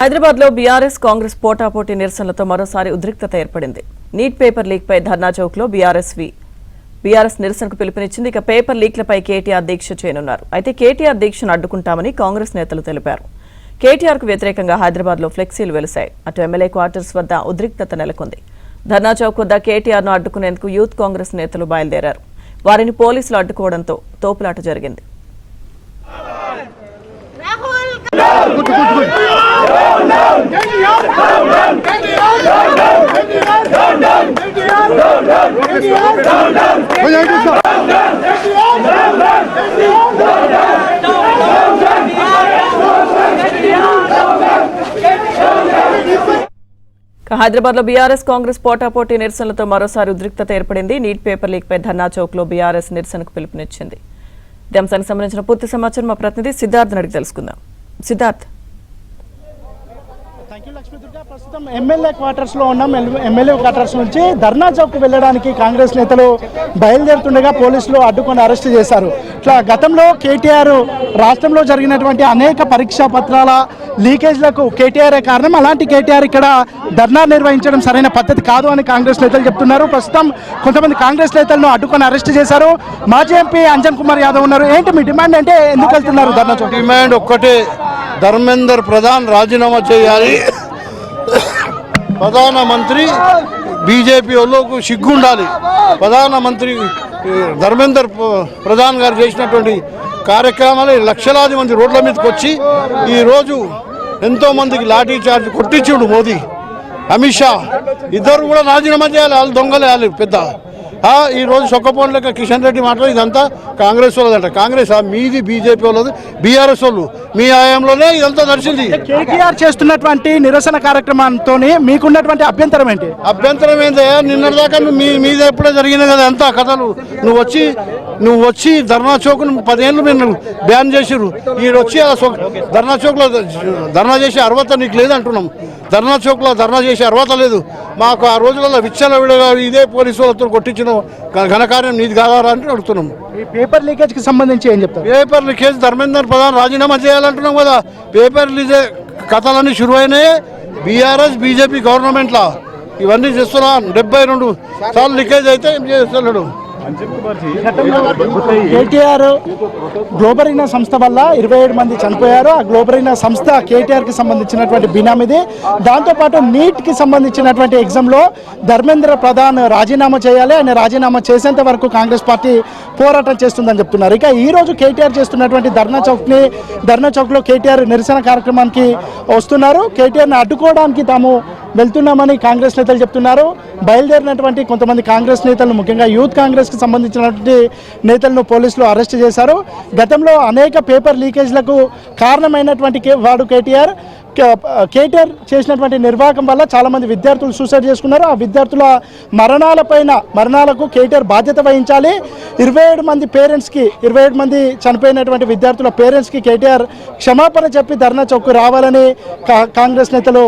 హైదరాబాద్ లో బీఆర్ఎస్ కాంగ్రెస్ పోటాపోటీ నిరసనలతో మరోసారి ఉద్రిక్తత ఏర్పడింది. నీట్ పేపర్ లీక్ పై ధర్నా చౌక్ లో బీఆర్ఎస్ నిరసనకు పిలుపునిచ్చింది. ఇక పేపర్ లీక్లపై కేటీఆర్ దీక్ష చేయనున్నారు. అయితే కేటీఆర్ దీక్షను అడ్డుకుంటామని కాంగ్రెస్ నేతలు తెలిపారు. కేటీఆర్ కు వ్యతిరేకంగా హైదరాబాద్ లో ఫ్లెక్సీలు వెలిశాయి. అటు ఎమ్మెల్యే క్వార్టర్స్ వద్ద ఉద్రిక్తత నెలకొంది. ధర్నా చౌక్ వద్ద కేటీఆర్ ను అడ్డుకునేందుకు యూత్ కాంగ్రెస్ నేతలు బయలుదేరారు. వారిని పోలీసులు అడ్డుకోవడంతో తోపులాట జరిగింది. హైదరాబాద్ లో బీఆర్ఎస్ కాంగ్రెస్ పోటాపోటీ నిరసనలతో మరోసారి ఉద్రిక్తత ఏర్పడింది. నీట్ పేపర్ లీక్ పై ధర్నా చౌక్ లో బీఆర్ఎస్ నిరసనకు పిలుపునిచ్చింది. ఈ అంశానికి సంబంధించిన పూర్తి సమాచారం మా ప్రతినిధి సిద్ధార్థ్ అడిగి తెలుసుకుందాం. సిద్ధార్థ్, ప్రస్తుతం ఎమ్మెల్యే క్వార్టర్స్ లో ఉన్నాం. ఎమ్మెల్యే క్వార్టర్స్ నుంచి ధర్నా చౌక్ వెళ్ళడానికి కాంగ్రెస్ నేతలు బయలుదేరుతుండగా పోలీసులు అడ్డుకొని అరెస్ట్ చేశారు. ఇట్లా గతంలో కేటీఆర్ రాష్ట్రంలో జరిగినటువంటి అనేక పరీక్షా పత్రాల లీకేజ్లకు కేటీఆరే కారణం. అలాంటి కేటీఆర్ ఇక్కడ ధర్నా నిర్వహించడం సరైన పద్ధతి కాదు అని కాంగ్రెస్ నేతలు చెప్తున్నారు. ప్రస్తుతం కొంతమంది కాంగ్రెస్ నేతలను అడ్డుకొని అరెస్ట్ చేశారు. మాజీ ఎంపీ అంజన్ కుమార్ యాదవ్ ఉన్నారు. ఏంటి మీ డిమాండ్ అంటే ఎందుకు వెళ్తున్నారు ధర్నా చౌక్? డిమాండ్ ఒక్కటే, ధర్మేందర్ ప్రధాన్ రాజీనామా చేయాలి. ప్రధానమంత్రి బీజేపీ వాళ్ళకు సిగ్గుండాలి. ప్రధానమంత్రి ధర్మేందర్ ప్రధాన్ గారు చేసినటువంటి కార్యక్రమాలు లక్షలాది మంది రోడ్ల మీదకి వచ్చి ఈరోజు ఎంతోమందికి లాఠీ చార్జ్ కొట్టించుడు మోదీ, అమిత్ షా ఇద్దరు కూడా రాజీనామా చేయాలి. వాళ్ళు దొంగలే, వాళ్ళు పెద్ద. ఈరోజు సొక్కపోన్ లెక్క కిషన్ రెడ్డి మాట్లాడి ఇదంతా కాంగ్రెస్ వాళ్ళదంట. కాంగ్రెస్ మీది బీజేపీ వాళ్ళది, బీఆర్ఎస్ వాళ్ళు. మీ హయాంలోనే ఇదంతా నడిచింది. కేటీఆర్ చేస్తున్నటువంటి నిరసన కార్యక్రమంతో మీకున్నటువంటి అభ్యంతరం ఏంటి? అభ్యంతరం ఏంటయ్యా, నిన్నటిదాకా మీద ఎప్పుడే జరిగినాయి కదా అంతా కథలు. నువ్వు వచ్చి ధర్నా చౌక్ 10 ఏళ్ళు మీరు బ్యాన్ చేసిర్రు. ఈ వచ్చి ధర్నా చౌక్లో ధర్నా చేసే అర్హత నీకు లేదంటున్నాం. ధర్నా చౌక్లో ధర్నా చేసే అర్హత లేదు మాకు. ఆ రోజులలో విచ్చల విడగా ఇదే పోలీసు వాళ్ళతో కొట్టించిన ఘనకార్యం నీది కాదారా అంటే అడుగుతున్నాం. ఈ పేపర్ లీకేజ్ కి సంబంధించి ఏం చెప్తారు? పేపర్ లీకేజ్ ధర్మేందర్ ప్రధాన్ రాజీనామా చేయాలంటున్నాం కదా. పేపర్ లీకే కథలన్నీ షురు అయినాయి బీఆర్ఎస్ బీజేపీ గవర్నమెంట్లో. ఇవన్నీ చేస్తున్నా 72 సార్లు లీకేజ్ అయితే ఏం చేస్తున్నాడు. కేటీఆర్ గ్లోబరీనా సంస్థ వల్ల 27 మంది చనిపోయారు. ఆ గ్లోబరీనా సంస్థ కేటీఆర్ కి సంబంధించినటువంటి బినామీది. దాంతోపాటు నీట్ కి సంబంధించినటువంటి ఎగ్జామ్లో ధర్మేంద్ర ప్రధాన్ రాజీనామా చేయాలి. ఆయన రాజీనామా చేసేంత వరకు కాంగ్రెస్ పార్టీ పోరాటం చేస్తుందని చెప్తున్నారు. ఇక ఈ రోజు కేటీఆర్ చేస్తున్నటువంటి ధర్నా చౌక్లో కేటీఆర్ నిరసన కార్యక్రమానికి వస్తున్నారు. కేటీఆర్ని అడ్డుకోవడానికి తాము వెళ్తున్నామని కాంగ్రెస్ నేతలు చెప్తున్నారు. బయలుదేరినటువంటి కొంతమంది కాంగ్రెస్ నేతలను, ముఖ్యంగా యూత్ కాంగ్రెస్కి సంబంధించినటువంటి నేతలను పోలీసులు అరెస్ట్ చేశారు. గతంలో అనేక పేపర్ లీకేజ్లకు కారణమైనటువంటి వాడు కేటీఆర్ చేసినటువంటి నిర్వాహకం వల్ల చాలామంది విద్యార్థులు సూసైడ్ చేసుకున్నారు. ఆ విద్యార్థుల మరణాలకు కేటీఆర్ బాధ్యత వహించాలి. 27 మంది పేరెంట్స్కి, 27 మంది చనిపోయినటువంటి విద్యార్థుల పేరెంట్స్కి కేటీఆర్ క్షమాపణ చెప్పి ధర్నా చౌక్ రావాలని కాంగ్రెస్ నేతలు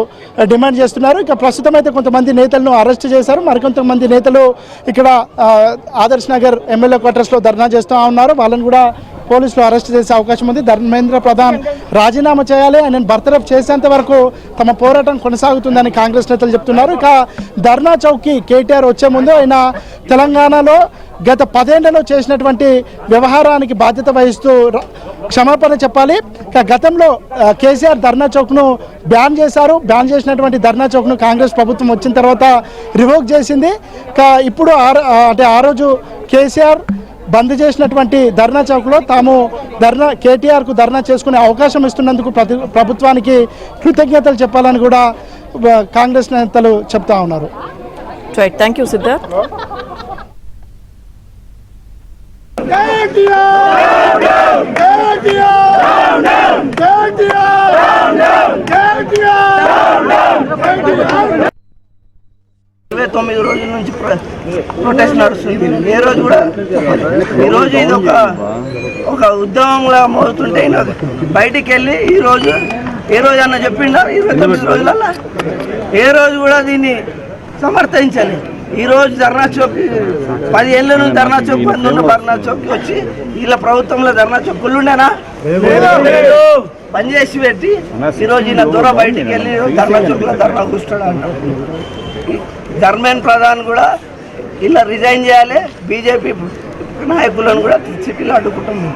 డిమాండ్ చేస్తున్నారు. ఇక ప్రస్తుతం అయితే కొంతమంది నేతలను అరెస్ట్ చేశారు. మరికొంతమంది నేతలు ఇక్కడ ఆదర్శ్ నగర్ ఎమ్మెల్యే క్వార్టర్స్లో ధర్నా చేస్తూ ఉన్నారు. వాళ్ళని కూడా పోలీసులు అరెస్ట్ చేసే అవకాశం ఉంది. ధర్మేంద్ర ప్రధాన్ రాజీనామా చేయాలి, ఆయన బర్తరఫ్ చేసేంత వరకు తమ పోరాటం కొనసాగుతుందని కాంగ్రెస్ నేతలు చెప్తున్నారు. ఇక ధర్నా చౌక్కి కేటీఆర్ వచ్చే ముందు ఆయన తెలంగాణలో గత 10 ఏళ్లలో చేసినటువంటి వ్యవహారానికి బాధ్యత వహిస్తూ క్షమాపణ చెప్పాలి. గతంలో కేసీఆర్ ధర్నా చౌక్ను బ్యాన్ చేశారు. బ్యాన్ చేసినటువంటి ధర్నా చౌక్ను కాంగ్రెస్ ప్రభుత్వం వచ్చిన తర్వాత రివోక్ చేసింది. ఇప్పుడు ఆ రోజు కేసీఆర్ బంద్ చేసినటువంటి ధర్నా చౌక్లో తాము కేటీఆర్కు ధర్నా చేసుకునే అవకాశం ఇస్తున్నందుకు ప్రభుత్వానికి కృతజ్ఞతలు చెప్పాలని కూడా కాంగ్రెస్ నేతలు చెప్తా ఉన్నారు. Thank you Siddharth. తొమ్మిది రోజుల నుంచి ప్రొటెస్ట్ నడుస్తుంది. ఈరోజు ఇది ఒక ఉద్యమంలా మోగుతుంటే బయటికి వెళ్ళి ఈరోజు ఏ రోజు అన్న చెప్పిండా 29 రోజులన్నా ఏ రోజు కూడా దీన్ని సమర్థించాలి. ఈ రోజు ధర్నా చౌక్ 10 ఏళ్ళ నుంచి ధర్నా చౌక్ బంద్ ఉన్న ధర్నా చౌక్కి వచ్చి వీళ్ళ ప్రభుత్వంలో ధర్నా చౌక్ ఉండేనా? పనిచేసి పెట్టి ఈరోజు ఈయన దూర బయటికి వెళ్ళి ధర్నా చౌక్లో ధర్నా కూర్చున్నాడు అన్నాడు. ధర్మేంద్ర ప్రధాన్ కూడా ఇలా రిజైన్ చేయాలి, బీజేపీ నాయకులను కూడా సిటీలో అడ్డుకుంటున్నాం.